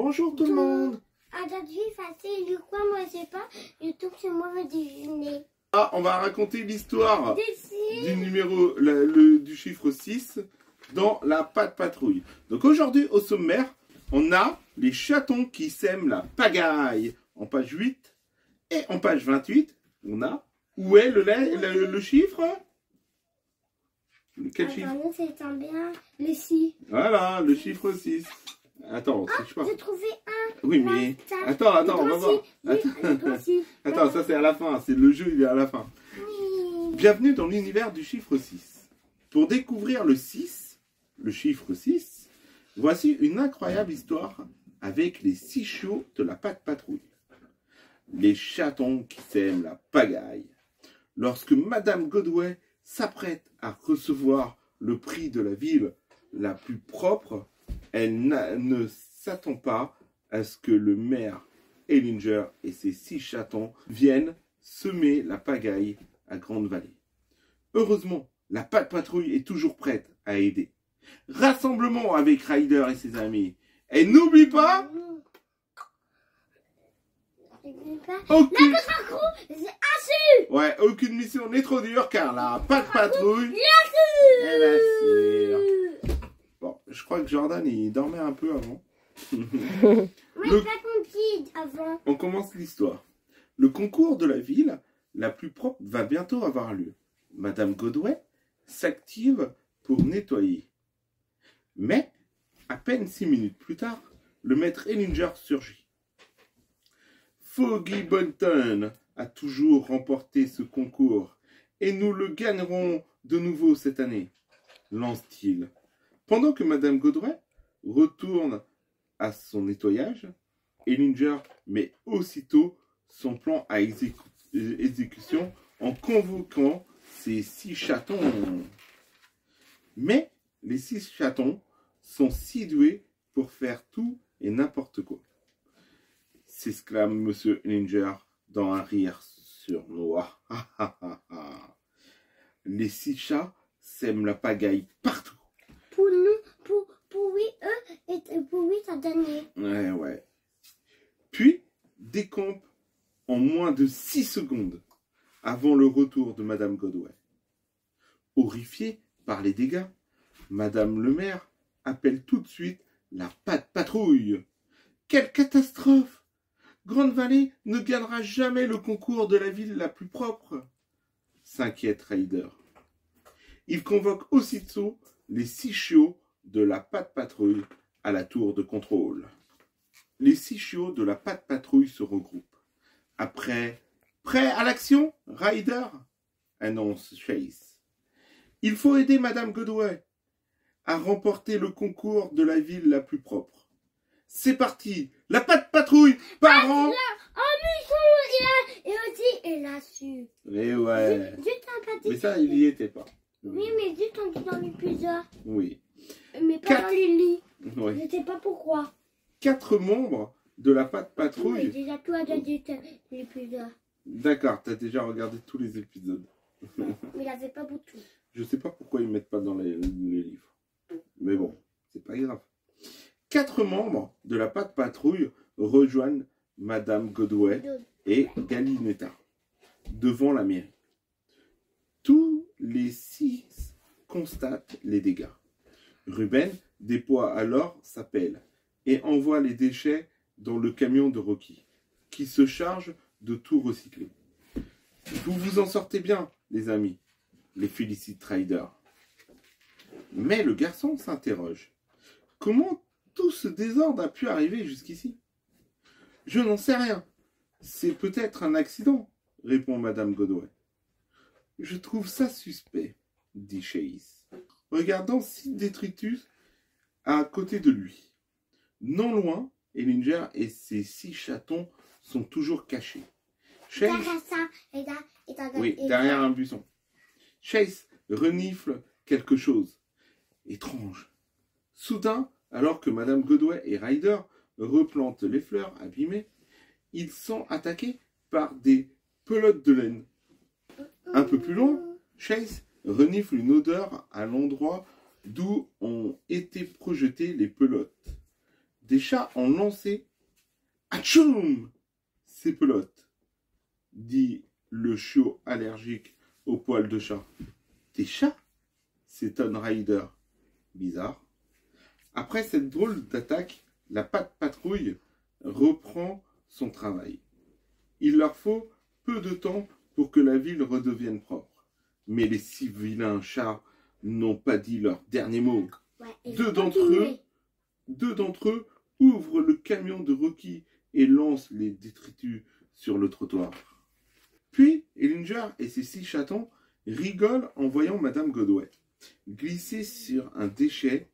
Bonjour tout le monde. Aujourd'hui, facile, du quoi, moi je sais pas. YouTube, c'est moi le déjeuner. Ah, on va raconter l'histoire du numéro, du chiffre 6 dans la Pat' Patrouille. Donc aujourd'hui, au sommaire, on a les chatons qui sèment la pagaille. En page 8 et en page 28, on a, où est le chiffre? Quel chiffre? Nous, c'est bien le 6. Voilà, le chiffre 6. Attends, je sais pas. J'ai trouvé un. Oui, mais... Attends, on va voir. Attends, ça c'est à la fin. C'est le jeu, il est à la fin. Oui. Bienvenue dans l'univers du chiffre 6. Pour découvrir le 6, le chiffre 6, voici une incroyable histoire avec les 6 chiots de la Pat' Patrouille. Les chatons qui sèment la pagaille. Lorsque Madame Godway s'apprête à recevoir le prix de la ville la plus propre, elle ne s'attend pas à ce que le maire Ellinger et ses 6 chatons viennent semer la pagaille à Grande-Vallée. Heureusement, la Pat' Patrouille est toujours prête à aider. Rassemblement avec Ryder et ses amis. Et n'oublie pas... Aucune mission n'est trop dure car la Pat' Patrouille est la sûre. Bon, je crois que Jordan il dormait un peu avant. On commence l'histoire. Le concours de la ville la plus propre va bientôt avoir lieu. Madame Godway s'active pour nettoyer. Mais, à peine 6 minutes plus tard, le maître Ellinger surgit. Foggy Bolton a toujours remporté ce concours et nous le gagnerons de nouveau cette année, lance-t-il. Pendant que Madame Godway retourne à son nettoyage, Ellinger met aussitôt son plan à exécution en convoquant ses 6 chatons. Mais les 6 chatons sont si doués pour faire tout et n'importe quoi, s'exclame Monsieur Ellinger dans un rire sournois. Les 6 chats sèment la pagaille partout. Pour nous, pour oui, eux, et pour oui, ça donnait. Ouais. Puis, décompe en moins de 6 secondes avant le retour de Madame Godway. Horrifiée par les dégâts, Madame le maire appelle tout de suite la Pat' Patrouille. Quelle catastrophe! Grande-Vallée ne gagnera jamais le concours de la ville la plus propre, s'inquiète Ryder. Il convoque aussitôt les 6 chiots de la Pat' Patrouille à la tour de contrôle. Les 6 chiots de la Pat' Patrouille se regroupent. Après, prêt à l'action, Ryder, annonce Chase. Il faut aider Madame Godway à remporter le concours de la ville la plus propre. C'est parti, la Pat' Patrouille part en... Et aussi, il a su. Mais ouais. Mais ça, il y était pas. Oui, mais juste en dans l'épisode. Oui. Mais pas dans les lits. Oui. Je ne sais pas pourquoi. 4 membres de la Pat' Patrouille. Oui, déjà tout a dit l'épisode. D'accord, tu as déjà regardé tous les épisodes. Mais il n'avait pas beaucoup. Je sais pas pourquoi ils mettent pas dans les livres. Mais bon, c'est pas grave. 4 membres de la Pat' Patrouille rejoignent Madame Godway et Gallinetta devant la mairie. Tous les 6 constatent les dégâts. Ruben déploie alors sa pelle et envoie les déchets dans le camion de Rocky, qui se charge de tout recycler. Vous vous en sortez bien, les amis, les félicite Ryder. Mais le garçon s'interroge. Comment tout ce désordre a pu arriver jusqu'ici? Je n'en sais rien. C'est peut-être un accident, répond Madame Godway. Je trouve ça suspect, dit Chase, regardant 6 détritus à côté de lui. Non loin, Ellinger et ses 6 chatons sont toujours cachés. Chase... Oui, derrière un buisson. Chase renifle quelque chose. Étrange. Soudain, alors que Madame Godway et Ryder replantent les fleurs abîmées, ils sont attaqués par des pelotes de laine. Un peu plus loin, Chase renifle une odeur à l'endroit d'où ont été projetées les pelotes. des chats ont lancé « Atchoum !» ces pelotes, dit le chiot allergique aux poils de chat. « Des chats ?» s'étonne Ryder. Bizarre. Après cette drôle d'attaque, la patte patrouille reprend son travail. Il leur faut peu de temps pour que la ville redevienne propre. Mais les 6 vilains chats n'ont pas dit leur dernier mot. Ouais, Deux d'entre eux ouvrent le camion de Rocky et lancent les détritus sur le trottoir. Puis, Ellinger et ses 6 chatons rigolent en voyant Madame Godway glisser sur un déchet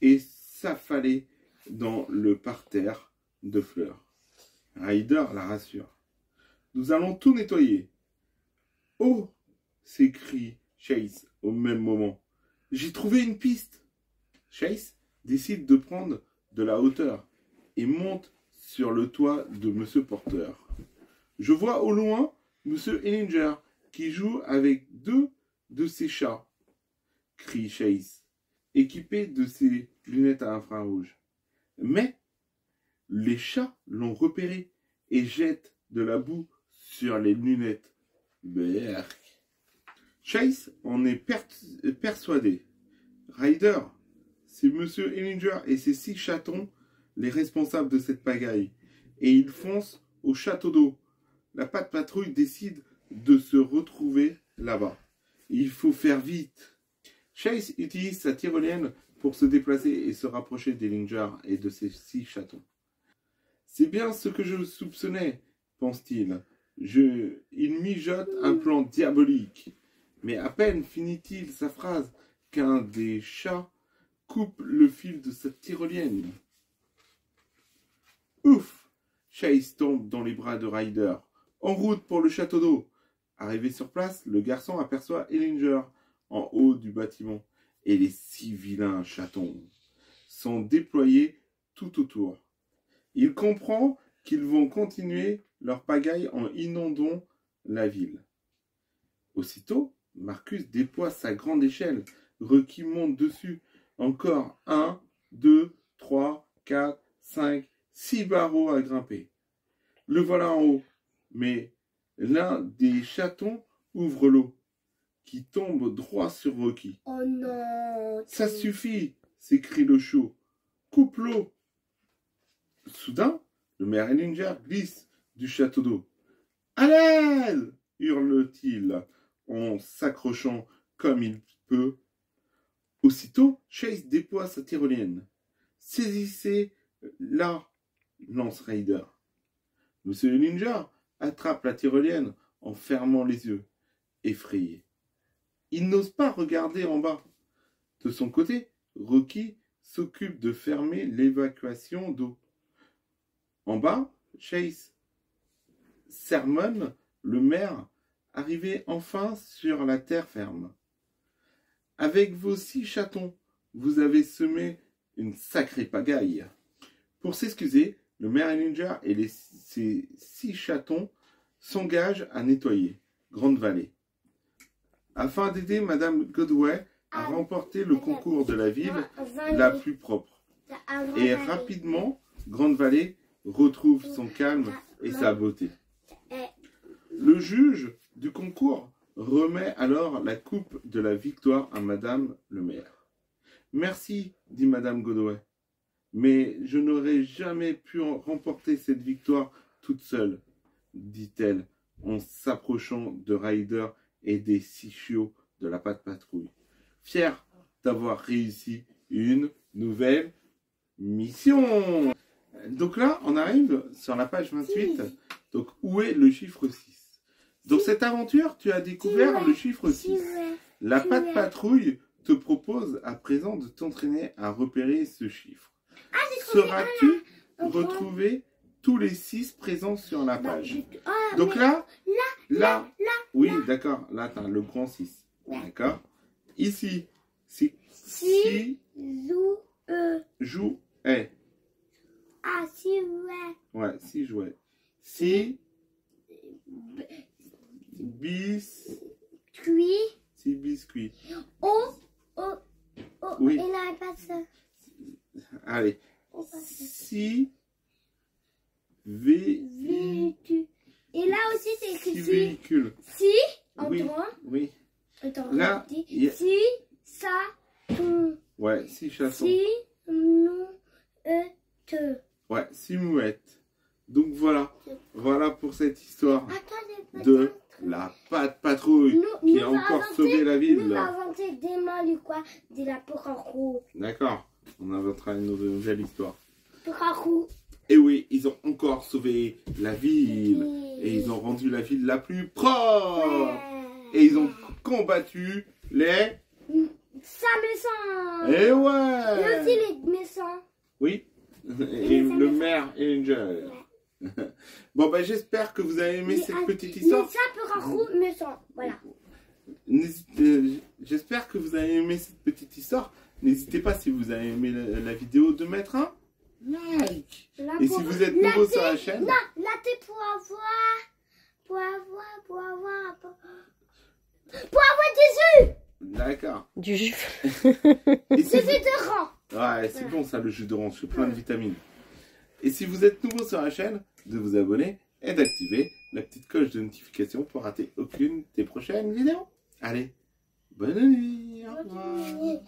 et s'affaler dans le parterre de fleurs. Ryder la rassure. « Nous allons tout nettoyer. »« Oh !» s'écrie Chase au même moment. « J'ai trouvé une piste !» Chase décide de prendre de la hauteur et monte sur le toit de M. Porter. « Je vois au loin M. Ellinger qui joue avec 2 de ses chats, » crie Chase, équipé de ses lunettes à infrarouge. Mais les chats l'ont repéré et jettent de la boue sur les lunettes. Berk. Chase en est persuadé. Ryder, c'est M. Ellinger et ses 6 chatons les responsables de cette pagaille. Et ils foncent au château d'eau. La patte patrouille décide de se retrouver là-bas. Il faut faire vite. Chase utilise sa tyrolienne pour se déplacer et se rapprocher d'Ellinger et de ses 6 chatons. C'est bien ce que je soupçonnais, pense-t-il. Il mijote un plan diabolique. Mais à peine finit-il sa phrase qu'un des chats coupe le fil de sa tyrolienne. Ouf! Chase tombe dans les bras de Ryder. En route pour le château d'eau. Arrivé sur place, le garçon aperçoit Ellinger en haut du bâtiment et les 6 vilains chatons sont déployés tout autour. Il comprend qu'ils vont continuer leur pagaille en inondant la ville. Aussitôt, Marcus déploie sa grande échelle. Rocky monte dessus. Encore 1, 2, 3, 4, 5, 6 barreaux à grimper. Le voilà en haut. Mais l'un des chatons ouvre l'eau, qui tombe droit sur Rocky. Oh non! Ça suffit, s'écrie le chiot. Coupe l'eau. Soudain, le maire Ellinger glisse du château d'eau. À l'aide! Hurle-t-il en s'accrochant comme il peut. Aussitôt, Chase déploie sa tyrolienne. Saisissez-la, lance Ryder. Monsieur Ellinger attrape la tyrolienne en fermant les yeux, effrayé. Il n'ose pas regarder en bas. De son côté, Rocky s'occupe de fermer l'évacuation d'eau. En bas, Chase sermonne le maire, arrivé enfin sur la terre ferme. Avec vos 6 chatons, vous avez semé une sacrée pagaille. Pour s'excuser, le maire Ellinger et ses 6 chatons s'engagent à nettoyer Grande Vallée. Afin d'aider Madame Godway à remporter le concours de la ville la plus propre. Et rapidement, Grande Vallée retrouve son calme et sa beauté. Le juge du concours remet alors la coupe de la victoire à Madame le maire. « Merci, dit Madame Godway, mais je n'aurais jamais pu remporter cette victoire toute seule, dit-elle en s'approchant de Ryder et des 6 chiots de la patte patrouille, fière d'avoir réussi une nouvelle mission. » Donc là, on arrive sur la page 28. Donc, où est le chiffre 6? Dans cette aventure, tu as découvert le chiffre 6. La patte patrouille te propose à présent de t'entraîner à repérer ce chiffre. Sauras-tu retrouver tous les 6 présents sur la page? Donc là, oui, d'accord, là, tu as le grand 6. D'accord? Ici, c'est si, joue, est. Ah, si, ouais. Ouais, 6 jouets. Si, biscuit. Oh, Oui. il n'avait pas ça. Allez, Si. Véhicule. Et là aussi, c'est écrit Si si. véhicule. Si, en Oui, droit. oui. Attends, Là, on dit il y a- si, ça, ton. Ouais, si chassons. Si, nous, te. Ouais, si muette. Donc voilà. Voilà pour cette histoire Attends, de la patte patrouille qui a encore sauvé la ville. Nous, on a inventé des mains du quoi? De la Pocahou. D'accord. On inventera une nouvelle histoire. Pocahou. Et oui, ils ont encore sauvé la ville. Et ils ont rendu la ville la plus propre. Et ils ont combattu les... Ça méchant. Et Et ouais. aussi les méchants. Oui. Et le maire Angel. Bon, ben j'espère que vous avez aimé cette petite histoire. Mais ça, Pocahou, méchant. Voilà. J'espère que vous avez aimé cette petite histoire. N'hésitez pas, si vous avez aimé la vidéo, de mettre un like. Là, Et si vous êtes nouveau sur la chaîne... Là, t'es pour avoir des œufs. D'accord. Du jus. Et si C'est vous- de rang. Ouais, c'est bon ça, le jus d'orange, c'est plein de vitamines. Et si vous êtes nouveau sur la chaîne, de vous abonner et d'activer la petite cloche de notification pour rater aucune des prochaines vidéos. Allez, bonne nuit, au revoir.